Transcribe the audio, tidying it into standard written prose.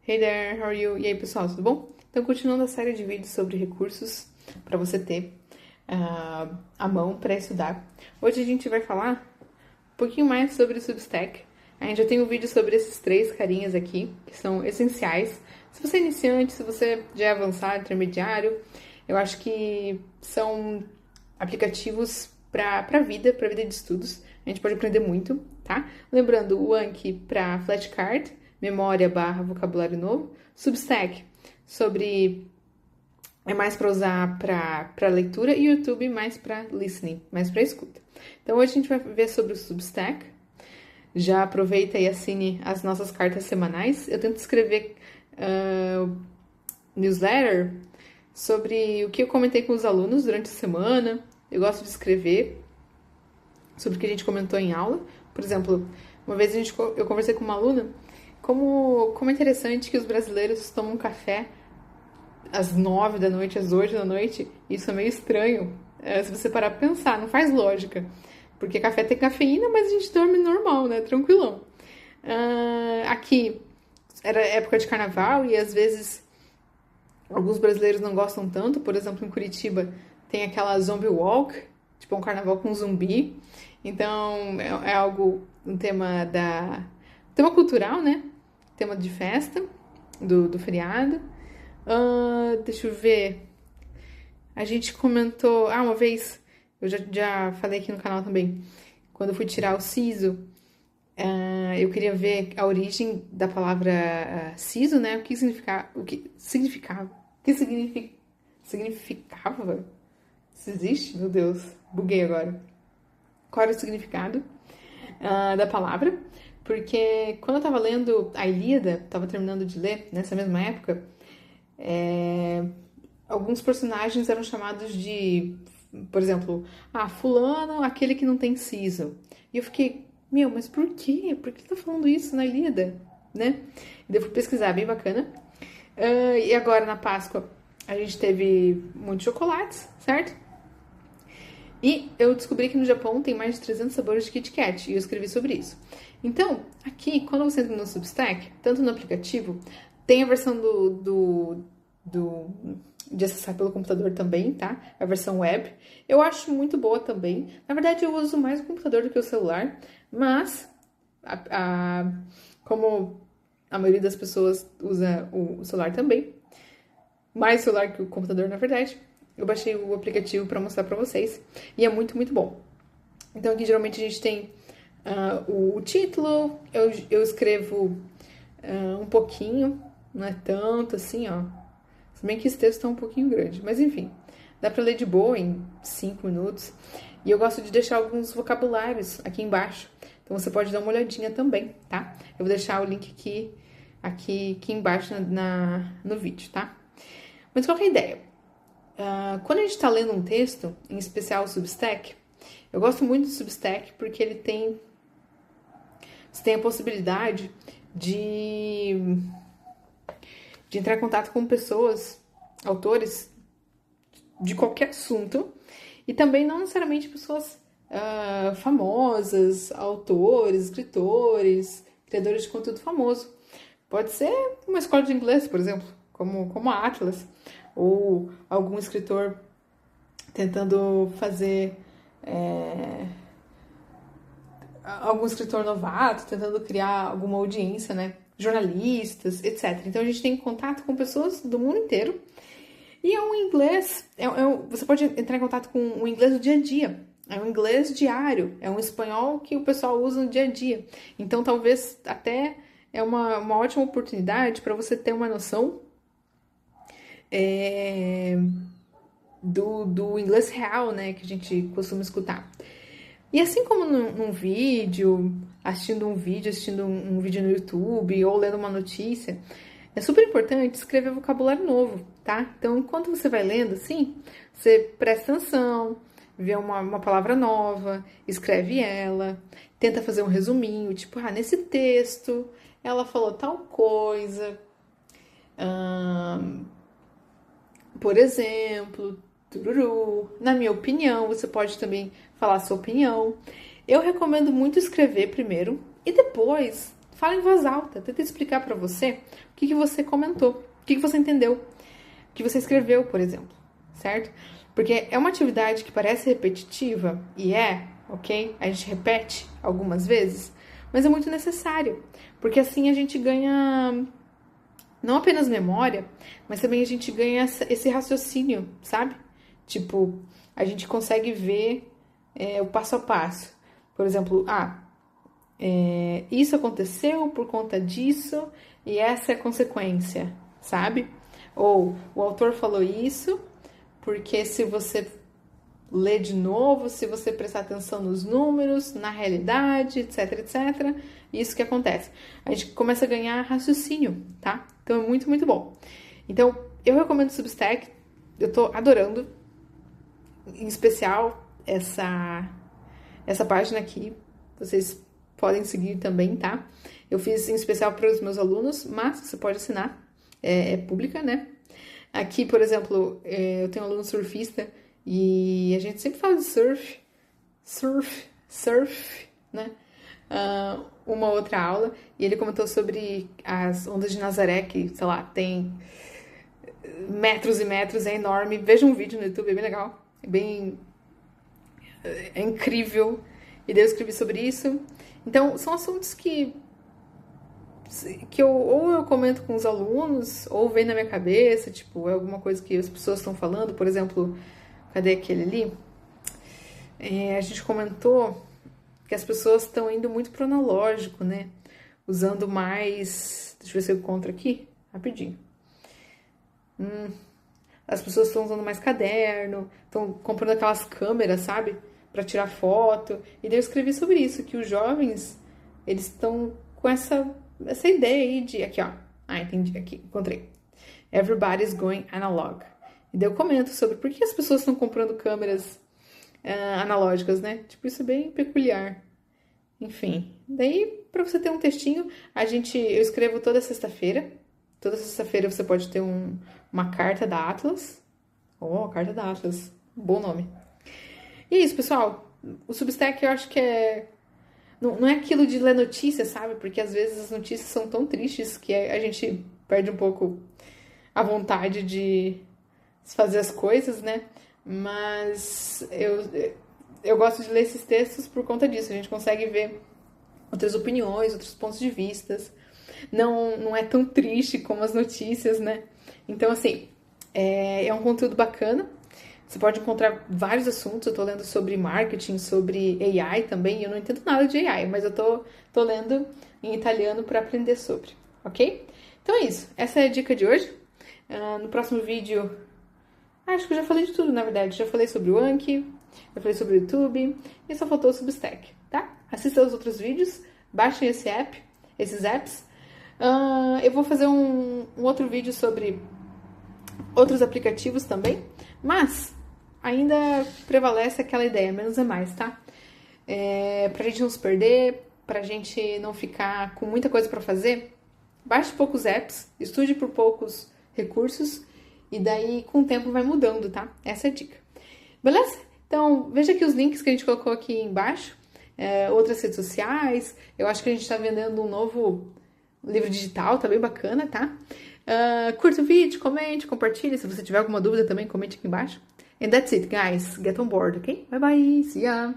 Hey there, how are you? E aí, pessoal, tudo bom? Então, continuando a série de vídeos sobre recursos para você ter à mão para estudar. Hoje a gente vai falar um pouquinho mais sobre o Substack. A gente já tem um vídeo sobre esses três carinhas aqui, que são essenciais. Se você é iniciante, se você já é avançado, intermediário, eu acho que são aplicativos para a vida de estudos. A gente pode aprender muito, tá? Lembrando, o Anki para flashcard, memória / vocabulário novo. Substack é mais para usar para leitura, e YouTube mais para listening, mais para escuta. Então hoje a gente vai ver sobre o Substack. Já aproveita e assine as nossas cartas semanais. Eu tento escrever newsletter sobre o que eu comentei com os alunos durante a semana. Eu gosto de escrever sobre o que a gente comentou em aula. Por exemplo, uma vez eu conversei com uma aluna como é interessante que os brasileiros tomam café às 9 da noite, às 8 da noite. Isso é meio estranho, se você parar pra pensar, não faz lógica. Porque café tem cafeína, mas a gente dorme normal, né? Tranquilão. Aqui era época de carnaval e às vezes alguns brasileiros não gostam tanto. Por exemplo, em Curitiba tem aquela zombie walk, tipo um carnaval com zumbi. Então é algo, um tema cultural, né? Tema de festa, do feriado. Deixa eu ver. A gente comentou... uma vez, eu já falei aqui no canal também, quando eu fui tirar o siso, eu queria ver a origem da palavra siso, né? O que significava. Significava? Isso existe? Meu Deus, buguei agora. Qual era o significado da palavra? Porque quando eu tava lendo a Ilíada, tava terminando de ler nessa mesma época, alguns personagens eram chamados de, por exemplo, fulano, aquele que não tem siso. E eu fiquei, mas por quê? Por que tá falando isso na Ilíada? Né? E daí eu fui pesquisar, bem bacana. E agora, na Páscoa, a gente teve muitos chocolates, certo? E eu descobri que no Japão tem mais de 300 sabores de Kit Kat, e eu escrevi sobre isso. Então, aqui, quando você entra no Substack, tanto no aplicativo, tem a versão de acessar pelo computador também, tá? A versão web. Eu acho muito boa também. Na verdade, eu uso mais o computador do que o celular, mas como a maioria das pessoas usa o celular também, mais celular que o computador, na verdade, eu baixei o aplicativo para mostrar para vocês, e é muito, muito bom. Então aqui geralmente a gente tem o título, eu escrevo um pouquinho, não é tanto assim, ó. Se bem que esse texto tá um pouquinho grande, mas enfim, dá para ler de boa em 5 minutos. E eu gosto de deixar alguns vocabulários aqui embaixo, então você pode dar uma olhadinha também, tá? Eu vou deixar o link aqui embaixo no vídeo, tá? Mas qual que é a ideia? Quando a gente está lendo um texto, em especial o Substack, eu gosto muito do Substack porque você tem a possibilidade de entrar em contato com pessoas, autores de qualquer assunto, e também não necessariamente pessoas famosas, autores, escritores, criadores de conteúdo famoso. Pode ser uma escola de inglês, por exemplo, como a Atlas, ou algum escritor tentando fazer algum escritor novato, tentando criar alguma audiência, né? Jornalistas, etc. Então a gente tem contato com pessoas do mundo inteiro. E é um inglês, você pode entrar em contato com o inglês do dia a dia. É um inglês diário, é um espanhol que o pessoal usa no dia a dia. Então talvez até é uma ótima oportunidade para você ter uma noção do inglês real, né, que a gente costuma escutar. E assim como num vídeo, assistindo um vídeo no YouTube ou lendo uma notícia, é super importante escrever vocabulário novo, tá? Então, enquanto você vai lendo, assim, você presta atenção, vê uma palavra nova, escreve ela, tenta fazer um resuminho, tipo, nesse texto ela falou tal coisa, por exemplo, tururu. Na minha opinião, você pode também falar a sua opinião. Eu recomendo muito escrever primeiro e depois fala em voz alta, tenta explicar para você o que você comentou, o que você entendeu, o que você escreveu, por exemplo, certo? Porque é uma atividade que parece repetitiva, e ok? A gente repete algumas vezes, mas é muito necessário, porque assim a gente ganha não apenas memória, mas também a gente ganha esse raciocínio, sabe? Tipo, a gente consegue ver o passo a passo. Por exemplo, isso aconteceu por conta disso e essa é a consequência, sabe? Ou o autor falou isso porque se você ler de novo, se você prestar atenção nos números, na realidade, etc, etc, isso que acontece. A gente começa a ganhar raciocínio, tá? Então é muito, muito bom. Então, eu recomendo o Substack, eu tô adorando, em especial essa página aqui, vocês podem seguir também, tá? Eu fiz em especial para os meus alunos, mas você pode assinar, é pública, né? Aqui, por exemplo, eu tenho um aluno surfista e a gente sempre fala de surf, né? Uma outra aula, e ele comentou sobre as ondas de Nazaré, que, sei lá, tem metros e metros, é enorme. Veja um vídeo no YouTube, é bem legal, é incrível. E daí eu escrevi sobre isso. Então, são assuntos que eu comento com os alunos, ou vem na minha cabeça, tipo, é alguma coisa que as pessoas estão falando. Por exemplo, cadê aquele ali? A gente comentou que as pessoas estão indo muito pro analógico, né? Usando mais... Deixa eu ver se eu encontro aqui, rapidinho. As pessoas estão usando mais caderno, estão comprando aquelas câmeras, sabe? Para tirar foto. E daí eu escrevi sobre isso, que os jovens, eles estão com essa ideia aí de... Aqui, ó. Entendi. Aqui, encontrei. Everybody's going analog. E daí eu comento sobre por que as pessoas estão comprando câmeras analógicas, né? Tipo, isso é bem peculiar. Enfim. Daí, para você ter um textinho, eu escrevo toda sexta-feira. Toda sexta-feira você pode ter uma carta da Atlas. Carta da Atlas. Bom nome. E é isso, pessoal. O Substack eu acho que não é aquilo de ler notícias, sabe? Porque às vezes as notícias são tão tristes que a gente perde um pouco a vontade de fazer as coisas, né? Mas eu gosto de ler esses textos por conta disso. A gente consegue ver outras opiniões, outros pontos de vista. Não é tão triste como as notícias, né? Então, assim, é um conteúdo bacana. Você pode encontrar vários assuntos. Eu tô lendo sobre marketing, sobre AI também. Eu não entendo nada de AI, mas eu tô lendo em italiano para aprender sobre, ok? Então é isso. Essa é a dica de hoje. No próximo vídeo, acho que eu já falei de tudo, na verdade. Já falei sobre o Anki, já falei sobre o YouTube, e só faltou o Substack, tá? Assista os outros vídeos, baixem esses apps. Eu vou fazer um outro vídeo sobre outros aplicativos também, mas ainda prevalece aquela ideia, menos é mais, tá? Pra gente não se perder, pra gente não ficar com muita coisa pra fazer, baixe poucos apps, estude por poucos recursos, e daí com o tempo vai mudando, tá? Essa é a dica. Beleza? Então, veja aqui os links que a gente colocou aqui embaixo, outras redes sociais. Eu acho que a gente tá vendendo um novo livro digital, tá bem bacana, tá? Curta o vídeo, comente, compartilhe. Se você tiver alguma dúvida também, comente aqui embaixo. And that's it, guys. Get on board, ok? Bye bye. See ya.